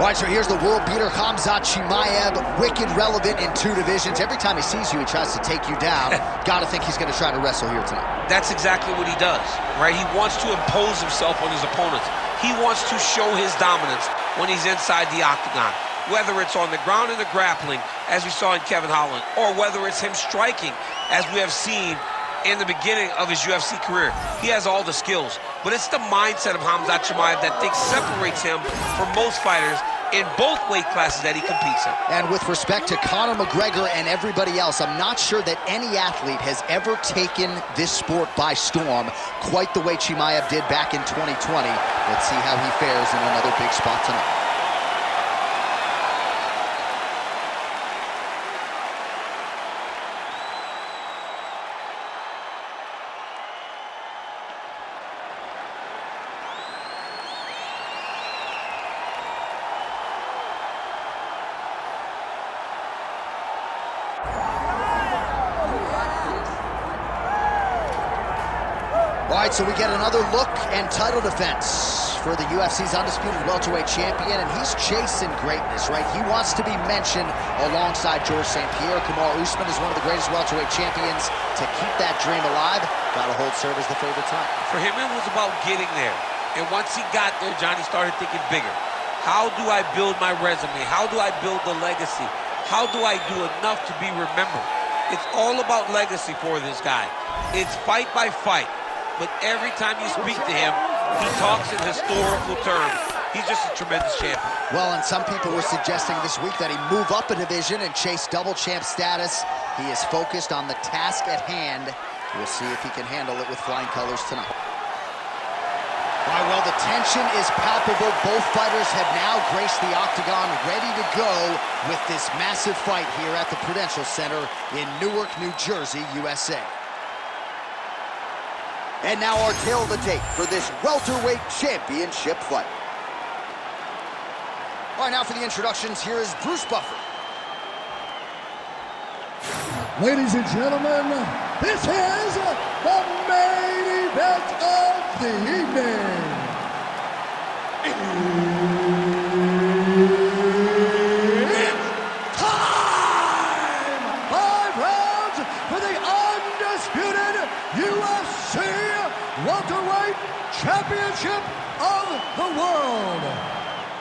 All right, so here's the world beater, Khamzat Chimaev, wicked relevant in 2 divisions. Every time he sees you, he tries to take you down. Gotta think he's gonna try to wrestle here tonight. That's exactly what he does, right? He wants to impose himself on his opponents. He wants to show his dominance when he's inside the octagon, whether it's on the ground in the grappling, as we saw in Kevin Holland, or whether it's him striking, as we have seen in the beginning of his UFC career. He has all the skills, but it's the mindset of Khamzat Chimaev that I think separates him from most fighters in both weight classes that he competes in. And with respect to Conor McGregor and everybody else, I'm not sure that any athlete has ever taken this sport by storm quite the way Chimaev did back in 2020. Let's see how he fares in another big spot tonight. All right, so we get another look and title defense for the UFC's undisputed welterweight champion, and he's chasing greatness, right? He wants to be mentioned alongside George St. Pierre. Kamaru Usman is one of the greatest welterweight champions. To keep that dream alive, gotta hold serve as the favorite tonight. For him, it was about getting there. And once he got there, Johnny started thinking bigger. How do I build my resume? How do I build the legacy? How do I do enough to be remembered? It's all about legacy for this guy. It's fight by fight. But every time you speak to him, he talks in historical terms. He's just a tremendous champion. Well, and some people were suggesting this week that he move up a division and chase double champ status. He is focused on the task at hand. We'll see if he can handle it with flying colors tonight. All right, well, the tension is palpable. Both fighters have now graced the octagon, ready to go with this massive fight here at the Prudential Center in Newark, New Jersey, USA. And now our tale of the tape for this welterweight championship fight. All right, now for the introductions, here is Bruce Buffer. Ladies and gentlemen, this is the main event of the evening. It's time! 5 rounds for the undisputed UFC welterweight championship of the world.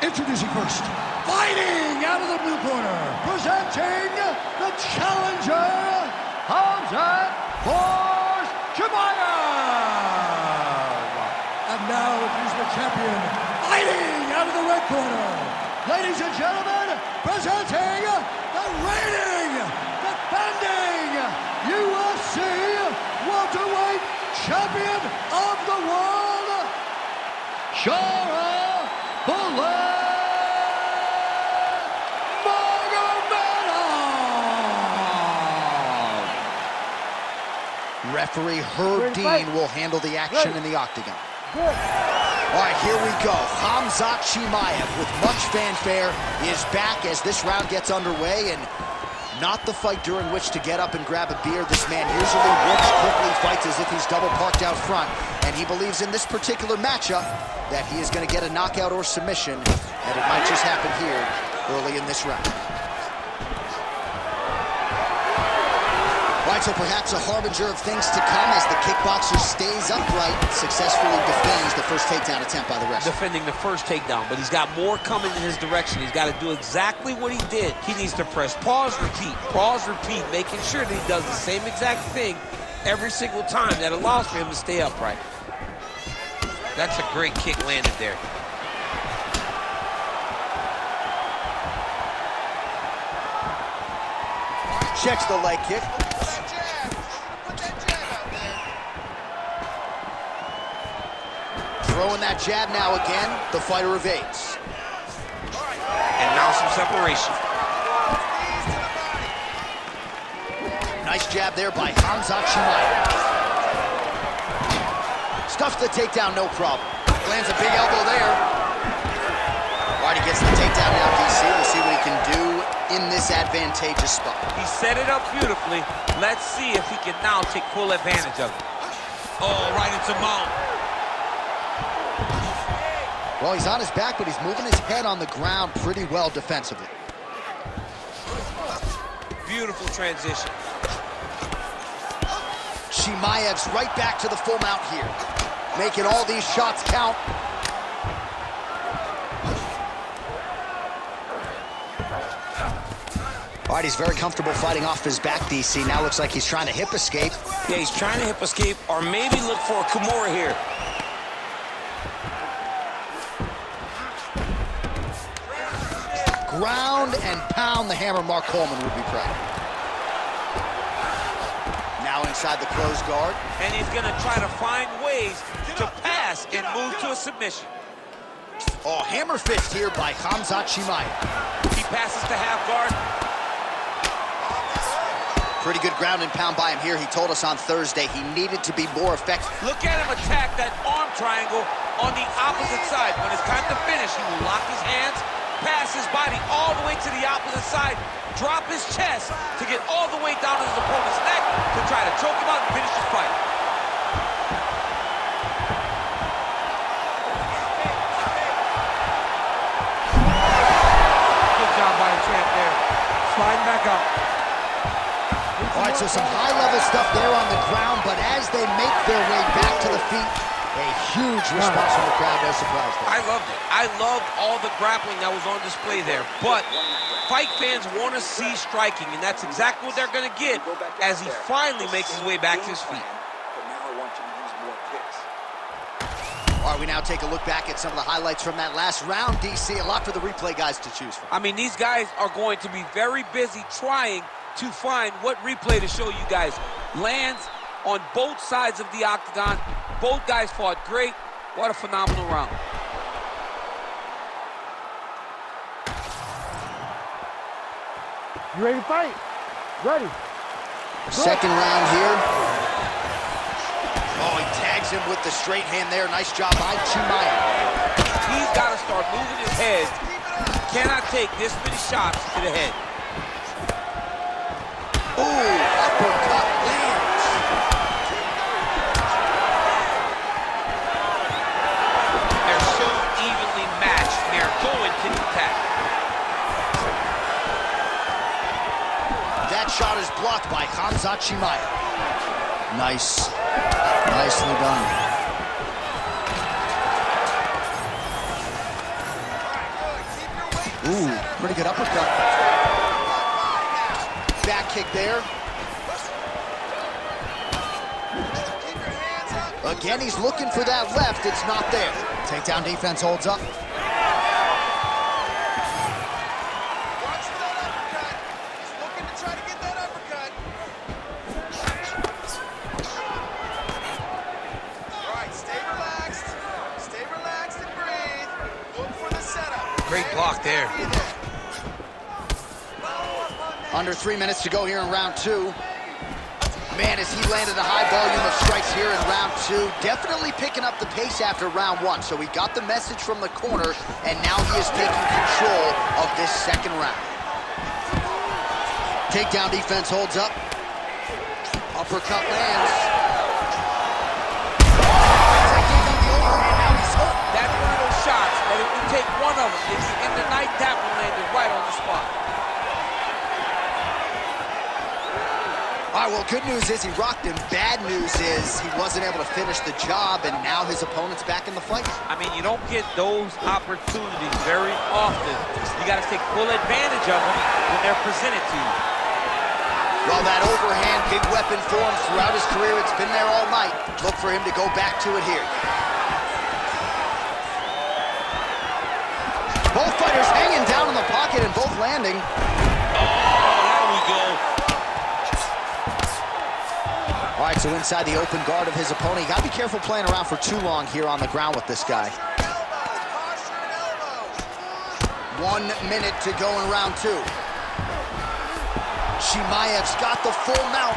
Introducing first, fighting out of the blue corner, presenting the challenger, Khamzat Chimaev. And now he's the champion, fighting out of the red corner. Ladies and gentlemen, presenting the reigning, defending UFC welterweight champion of the world, Sharabutdin Magomedov. Referee Herb Dean will handle the action in the octagon. All right, here we go. Khamzat Chimaev, with much fanfare, is back as this round gets underway, and not the fight during which to get up and grab a beer. This man usually works quickly, fights as if he's double parked out front, and he believes in this particular matchup that he is going to get a knockout or submission, and it might just happen here early in this round. All right, so perhaps a harbinger of things to come as the kickboxer stays upright, successfully defends the first takedown attempt by the wrestler. Defending the first takedown, but he's got more coming in his direction. He's got to do exactly what he did. He needs to press pause, repeat, making sure that he does the same exact thing every single time. That allows for him to stay upright. That's a great kick landed there. Checks the leg kick. Throwing that jab now again. The fighter evades. And now some separation. Nice jab there by Khamzat Chimaev. Stuffs the takedown, no problem. Lands a big elbow there. All right, he gets the takedown now, DC. We'll see what he can do in this advantageous spot. He set it up beautifully. Let's see if he can now take full advantage of it. Oh, right into mount. Well, he's on his back, but he's moving his head on the ground pretty well defensively. Beautiful transition. Chimaev's right back to the full mount here, making all these shots count. All right, he's very comfortable fighting off his back, DC. Now looks like he's trying to hip escape. Yeah, he's trying to hip escape or maybe look for a Kimura here. Ground and pound the hammer. Mark Coleman would be proud. Now inside the closed guard. And he's going to try to find ways to pass and move to a submission. Oh, hammer fist here by Khamzat Chimaev. He passes to half guard. Pretty good ground and pound by him here. He told us on Thursday he needed to be more effective. Look at him attack that arm triangle on the opposite side. When it's time to finish, he will lock his hands, pass his body all the way to the opposite side, drop his chest to get all the way down to his opponent's neck to try to choke him out and finish his fight. Good job by the champ there. Sliding back up. All right, so some high-level stuff there on the ground, but as they make their way back to the feet, a huge response from the crowd. No surprise there. I loved it. I loved all the grappling that was on display there. But fight fans want to see striking, and that's exactly what they're going to get as he finally makes his way back to his feet. All right, we now take a look back at some of the highlights from that last round, DC. A lot for the replay guys to choose from. I mean, these guys are going to be very busy trying to find what replay to show you guys. Lands on both sides of the octagon. Both guys fought great. What a phenomenal round. You ready to fight? Ready. Second round here. Oh, he tags him with the straight hand there. Nice job by Chimaev. He's got to start moving his head. Cannot take this many shots to the head. Ooh, uppercut lands. They're so evenly matched. They're going to the attack. That shot is blocked by Khamzat Chimaev. Nice. Nicely done. Ooh, pretty good uppercut. Back kick there. Again, he's looking for that left. It's not there. Takedown defense holds up. Great block there. Under 3 minutes to go here in round two. Man, as he landed a high volume of strikes here in round two, definitely picking up the pace after round one. So he got the message from the corner, and now he is taking control of this second round. Takedown defense holds up. Uppercut lands. That's one of those shots that if you take one of them, it's in the night, that one landed right on the spot. All right, well, good news is he rocked him. Bad news is he wasn't able to finish the job, and now his opponent's back in the fight. I mean, you don't get those opportunities very often. You got to take full advantage of them when they're presented to you. Well, that overhand big weapon for him throughout his career. It's been there all night. Look for him to go back to it here. Both fighters hanging down in the pocket and both landing. Oh, there we go. All right, so inside the open guard of his opponent. You got to be careful playing around for too long here on the ground with this guy. 1 minute to go in round two. Chimaev's got the full mount.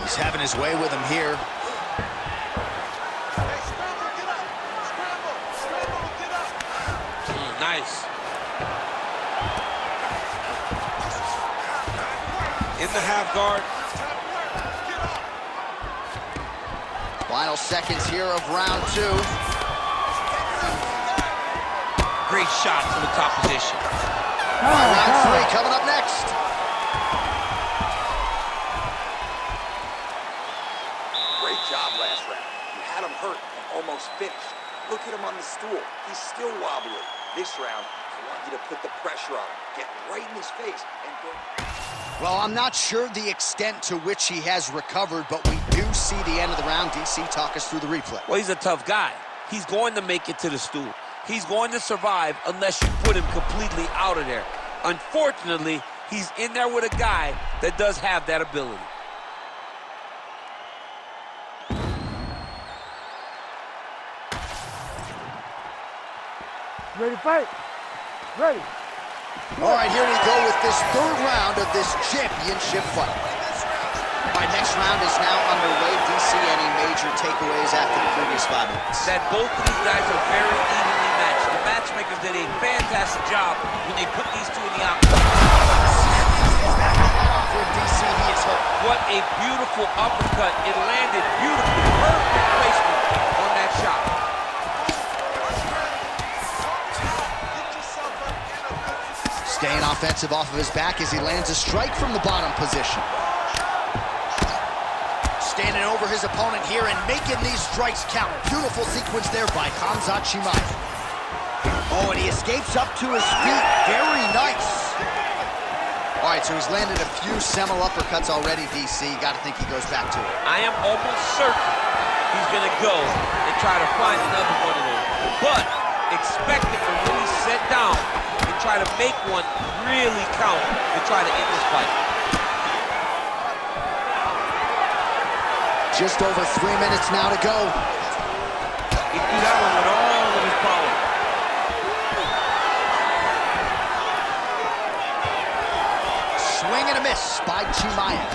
He's having his way with him here. Nice. In the half guard. Final seconds here of round 2. Great shot from the top position. Round 3 coming up next. Great job last round. You had him hurt and almost finished. Look at him on the stool. He's still wobbly. This round, I want you to put the pressure on him. Get right in his face and go. Well, I'm not sure the extent to which he has recovered, but we do see the end of the round. DC, talk us through the replay. Well, he's a tough guy. He's going to make it to the stool. He's going to survive unless you put him completely out of there. Unfortunately, he's in there with a guy that does have that ability. Ready to fight? Ready. All right, here we go with this 3rd round of this championship fight. All right, next round is now underway. DC, any major takeaways after the previous 5 minutes? That both of these guys are very evenly matched. The matchmakers did a fantastic job when they put these two in the octagon. For DC, he is hurt. What a beautiful uppercut. It landed beautifully. Perfect placement on that shot. Staying offensive off of his back as he lands a strike from the bottom position. Standing over his opponent here and making these strikes count. Beautiful sequence there by Khamzat Chimaev. Oh, and he escapes up to his feet. Very nice. All right, so he's landed a few seminal uppercuts already, DC. Got to think he goes back to it. I am almost certain he's going to go and try to find another one of those. But expect him to really sit down and try to make one really count to try to end this fight. Just over 3 minutes now to go. He threw that one with all of his power. Swing and a miss by Chimaev.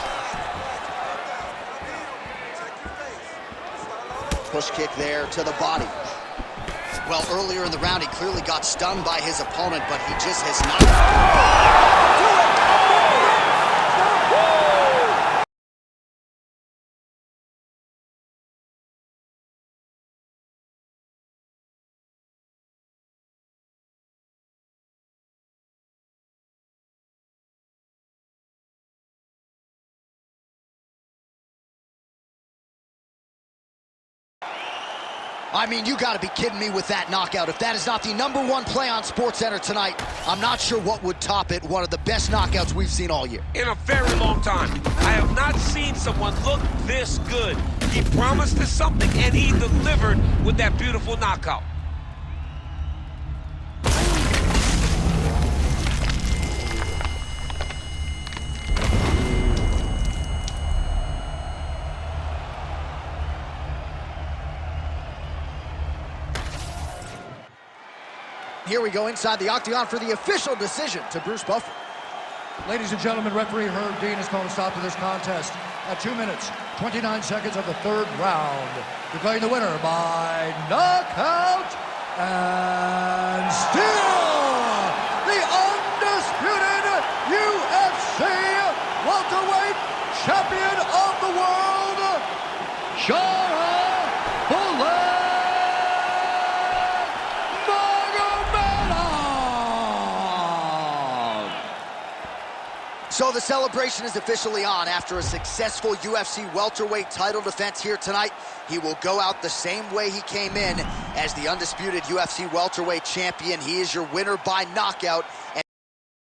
Push kick there to the body. Well, earlier in the round, he clearly got stunned by his opponent, but he just has not. I mean, you got to be kidding me with that knockout. If that is not the #1 play on SportsCenter tonight, I'm not sure what would top it. One of the best knockouts we've seen all year. In a very long time. I have not seen someone look this good. He promised us something, and he delivered with that beautiful knockout. Here we go inside the octagon for the official decision to Bruce Buffer. Ladies and gentlemen, referee Herb Dean has called a stop to this contest at 2 minutes, 29 seconds of the 3rd round, declaring the winner by knockout and still the undisputed UFC welterweight champion of the world, Sharabutdin Magomedov. So the celebration is officially on. After a successful UFC welterweight title defense here tonight, he will go out the same way he came in as the undisputed UFC welterweight champion. He is your winner by knockout.